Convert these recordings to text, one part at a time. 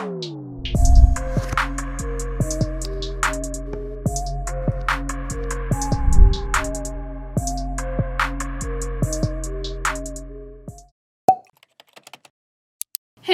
Hey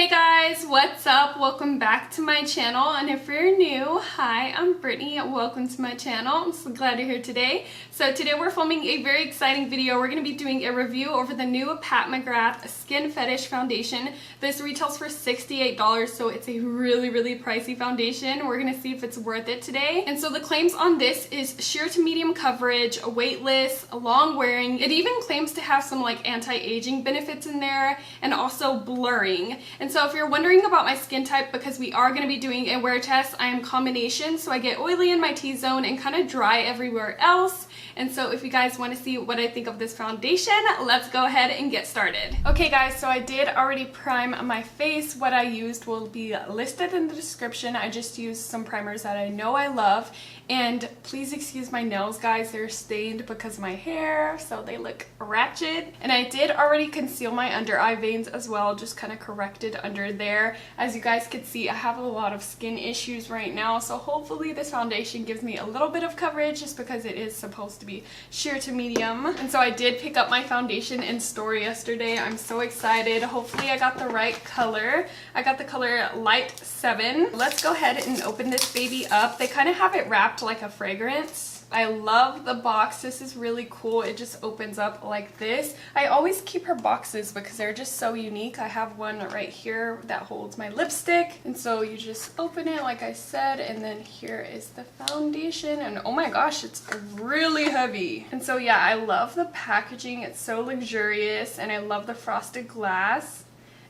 guys, what's up? Welcome back to my channel, and if you're new, hi, I'm Brittany. Welcome to my channel. I'm so glad you're here today. So today we're filming a very exciting video. We're going to be doing a review over the new Pat McGrath Skin Fetish foundation. This retails for $68, so it's a really pricey foundation. We're going to see if it's worth it today. And so the claims on this is sheer to medium coverage, weightless, long wearing. It even claims to have some like anti-aging benefits in there, and also blurring. And so if you're wondering about my skin type, because we are going to be doing a wear test, I am combination, so I get oily in my T-zone and kind of dry everywhere else. And so if you guys want to see what I think of this foundation, let's go ahead and get started. Okay guys, so I did already prime my face. What I used will be listed in the description. I just used some primers that I know I love. And please excuse my nails, guys. They're stained because of my hair, so they look ratchet. And I did already conceal my under eye veins as well, just kind of corrected under there. As you guys can see, I have a lot of skin issues right now, so hopefully this foundation gives me a little bit of coverage just because it is supposed to be sheer to medium. And so I did pick up my foundation in store yesterday. I'm so excited. Hopefully I got the right color. I got the color Light 7. Let's go ahead and open this baby up. They kind of have it wrapped like a fragrance. I love the box. This is really cool. It just opens up like this. I always keep her boxes because they're just so unique. I have one right here that holds my lipstick, and so you just open it like I said, and then here is the foundation, and oh my gosh, it's really heavy. And so yeah, I love the packaging. It's so luxurious, and I love the frosted glass.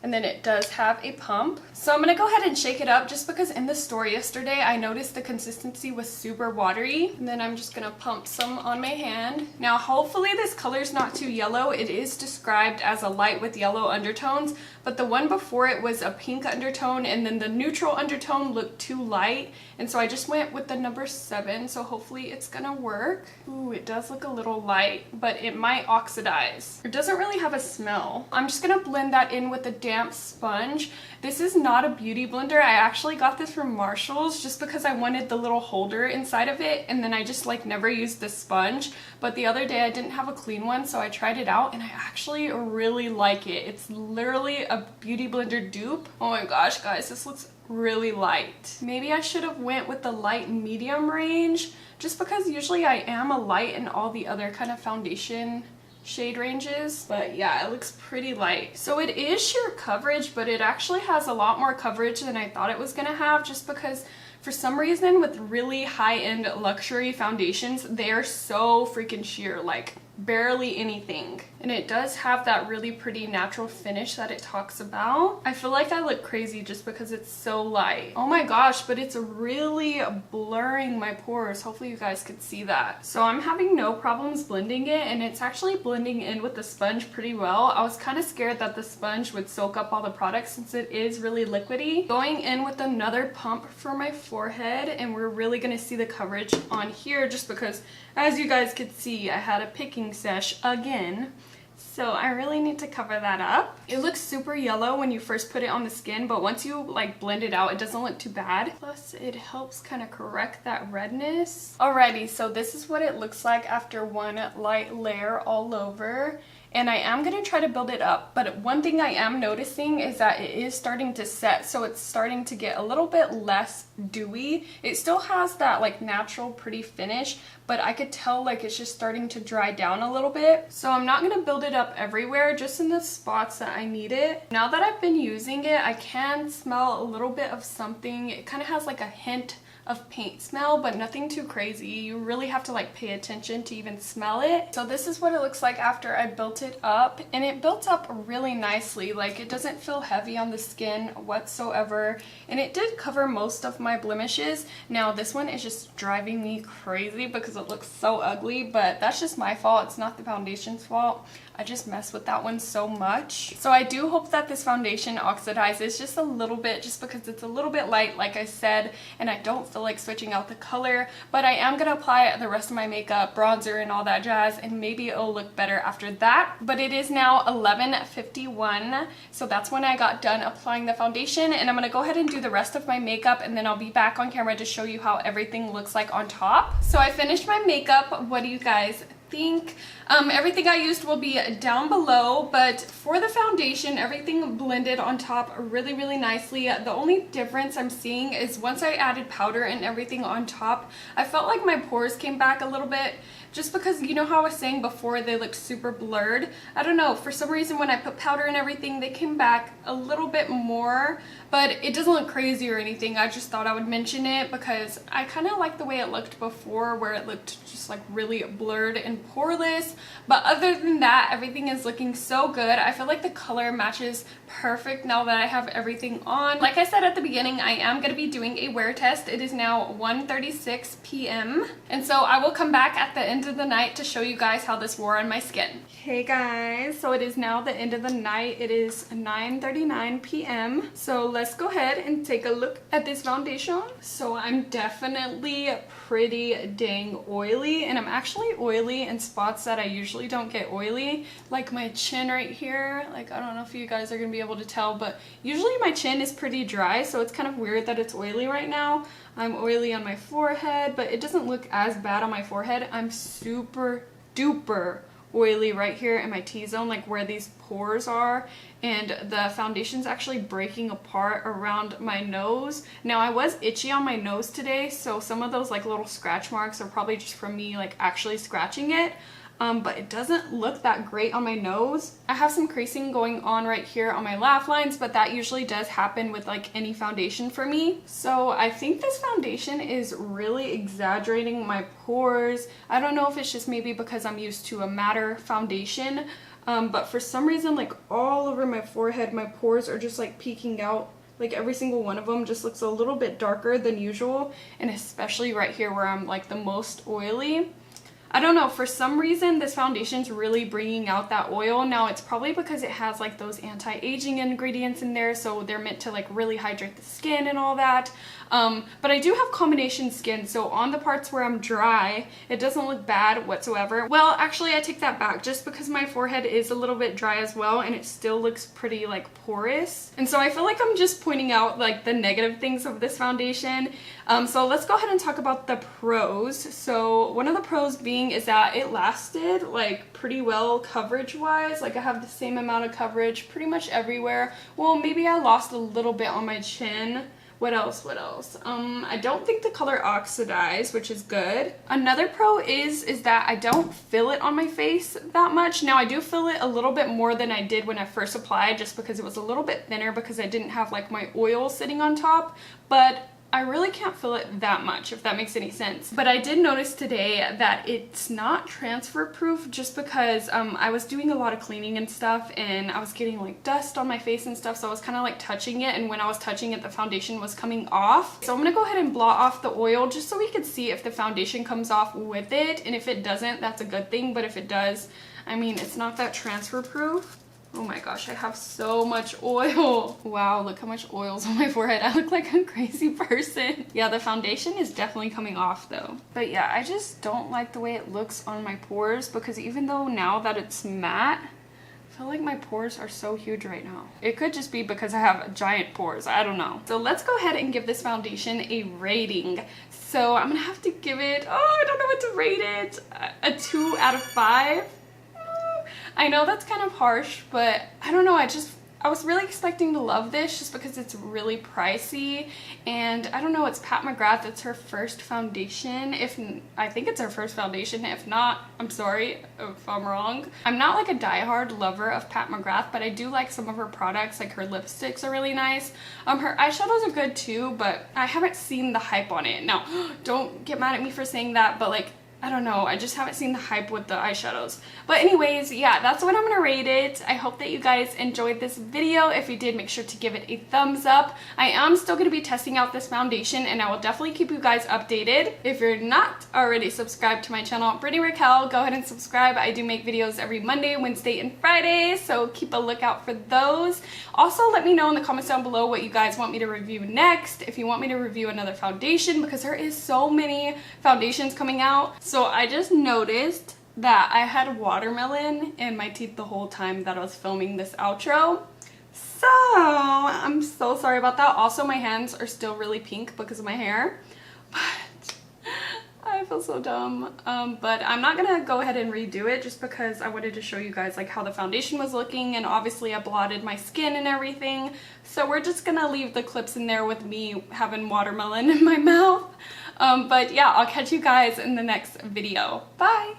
And then it does have a pump. So I'm gonna go ahead and shake it up just because in the store yesterday I noticed the consistency was super watery. And then I'm just gonna pump some on my hand. Now hopefully this color's not too yellow. It is described as a light with yellow undertones, but the one before it was a pink undertone, and then the neutral undertone looked too light. And so I just went with the number 7, so hopefully it's gonna work. Ooh, it does look a little light, but it might oxidize. It doesn't really have a smell. I'm just gonna blend that in with a damp sponge. This is not a beauty blender. I actually got this from Marshall's just because I wanted the little holder inside of it, and then I just like never used the sponge. But the other day I didn't have a clean one, so I tried it out and I actually really like it. It's literally a beauty blender dupe. Oh my gosh guys, this looks really light. Maybe I should have went with the light medium range just because usually I am a light in all the other kind of foundation shade ranges, but yeah, it looks pretty light. So it is sheer coverage, but it actually has a lot more coverage than I thought it was gonna have, just because for some reason with really high-end luxury foundations, they are so freaking sheer, like barely anything. And it does have that really pretty natural finish that it talks about. I feel like I look crazy just because it's so light. Oh my gosh, but it's really blurring my pores. Hopefully you guys could see that. So I'm having no problems blending it, and it's actually blending in with the sponge pretty well. I was kind of scared that the sponge would soak up all the product since it is really liquidy. Going in with another pump for my forehead, and we're really gonna see the coverage on here just because, as you guys could see, I had a picking sesh again. So I really need to cover that up. It looks super yellow when you first put it on the skin, but once you like blend it out, it doesn't look too bad. Plus it helps kind of correct that redness. Alrighty, so this is what it looks like after one light layer all over. And I am going to try to build it up, but one thing I am noticing is that it is starting to set, so it's starting to get a little bit less dewy. It still has that like natural pretty finish, but I could tell like it's just starting to dry down a little bit. So I'm not going to build it up everywhere, just in the spots that I need it. Now that I've been using it, I can smell a little bit of something. It kind of has like a hint of paint smell, but nothing too crazy. You really have to like pay attention to even smell it. So this is what it looks like after I built it up, and it built up really nicely. Like it doesn't feel heavy on the skin whatsoever, and it did cover most of my blemishes. Now this one is just driving me crazy because it looks so ugly, but that's just my fault. It's not the foundation's fault. I just mess with that one so much. So I do hope that this foundation oxidizes just a little bit, just because it's a little bit light, like I said, and I don't feel like switching out the color. But I am gonna apply the rest of my makeup, bronzer and all that jazz, and maybe it'll look better after that. But it is now 11:51, so that's when I got done applying the foundation, and I'm gonna go ahead and do the rest of my makeup, and then I'll be back on camera to show you how everything looks like on top. So I finished my makeup. What do you guys think? Everything I used will be down below, but for the foundation, everything blended on top really, really nicely. The only difference I'm seeing is once I added powder and everything on top, I felt like my pores came back a little bit, just because, you know how I was saying before, they looked super blurred. I don't know, for some reason when I put powder and everything, they came back a little bit more, but it doesn't look crazy or anything. I just thought I would mention it because I kind of like the way it looked before, where it looked just like really blurred and poreless. But other than that, everything is looking so good. I feel like the color matches perfect now that I have everything on. Like I said at the beginning, I am going to be doing a wear test. It is now 1:36 p.m. and so I will come back at the end of the night to show you guys how this wore on my skin. Hey guys, so it is now the end of the night. It is 9:39 p.m. so let's go ahead and take a look at this foundation. So I'm definitely pretty dang oily, and I'm actually oily in spots that I usually don't get oily, like my chin right here. Like, I don't know if you guys are gonna be able to tell, but usually my chin is pretty dry, so it's kind of weird that it's oily right now. I'm oily on my forehead, but it doesn't look as bad on my forehead. I'm super duper oily right here in my T-zone, like where these pores are, and the foundation's actually breaking apart around my nose. Now, I was itchy on my nose today, so some of those like little scratch marks are probably just from me like actually scratching it. But it doesn't look that great on my nose. I have some creasing going on right here on my laugh lines, but that usually does happen with like any foundation for me. So I think this foundation is really exaggerating my pores. I don't know if it's just maybe because I'm used to a matte foundation, but for some reason, like all over my forehead, my pores are just like peeking out. Like every single one of them just looks a little bit darker than usual, and especially right here where I'm like the most oily. I don't know, for some reason this foundation's really bringing out that oil. Now, it's probably because it has like those anti-aging ingredients in there, so they're meant to like really hydrate the skin and all that. But I do have combination skin, so on the parts where I'm dry, it doesn't look bad whatsoever. Well, actually, I take that back, just because my forehead is a little bit dry as well, and it still looks pretty like porous. And so I feel like I'm just pointing out like the negative things of this foundation. So let's go ahead and talk about the pros. So one of the pros being is that it lasted like pretty well coverage wise. Like I have the same amount of coverage pretty much everywhere. Well, maybe I lost a little bit on my chin. What else? I don't think the color oxidized, which is good. Another pro is that I don't feel it on my face that much. Now, I do feel it a little bit more than I did when I first applied, just because it was a little bit thinner because I didn't have like my oil sitting on top, but I really can't feel it that much, if that makes any sense. But I did notice today that it's not transfer proof, just because I was doing a lot of cleaning and stuff, and I was getting like dust on my face and stuff, so I was kind of like touching it, and when I was touching it, the foundation was coming off. So I'm gonna go ahead and blot off the oil just so we can see if the foundation comes off with it, and if it doesn't, that's a good thing, but if it does, I mean, it's not that transfer proof. Oh my gosh, I have so much oil. Wow, look how much oil's on my forehead. I look like a crazy person. Yeah, the foundation is definitely coming off though. But yeah, I just don't like the way it looks on my pores, because even though now that it's matte, I feel like my pores are so huge right now. It could just be because I have giant pores, I don't know. So let's go ahead and give this foundation a rating. So I'm gonna have to give it, I don't know what to rate it, a 2 out of 5. I know that's kind of harsh, but I don't know, I was really expecting to love this just because it's really pricey, and I don't know, it's Pat McGrath. It's her first foundation. I think it's her first foundation. If not, I'm sorry if I'm wrong. I'm not like a diehard lover of Pat McGrath, but I do like some of her products. Like her lipsticks are really nice. Her eyeshadows are good too, but I haven't seen the hype on it. Now, don't get mad at me for saying that, but like, I don't know, I just haven't seen the hype with the eyeshadows. But anyways, yeah, that's what I'm gonna rate it. I hope that you guys enjoyed this video. If you did, make sure to give it a thumbs up. I am still gonna be testing out this foundation, and I will definitely keep you guys updated. If you're not already subscribed to my channel, BritanyRaquell, go ahead and subscribe. I do make videos every Monday, Wednesday, and Friday, so keep a lookout for those. Also, let me know in the comments down below what you guys want me to review next. If you want me to review another foundation, because there is so many foundations coming out. So I just noticed that I had watermelon in my teeth the whole time that I was filming this outro. So I'm so sorry about that. Also, my hands are still really pink because of my hair. But I feel so dumb. But I'm not gonna go ahead and redo it just because I wanted to show you guys like how the foundation was looking, and obviously I blotted my skin and everything. So we're just gonna leave the clips in there with me having watermelon in my mouth. But yeah, I'll catch you guys in the next video. Bye!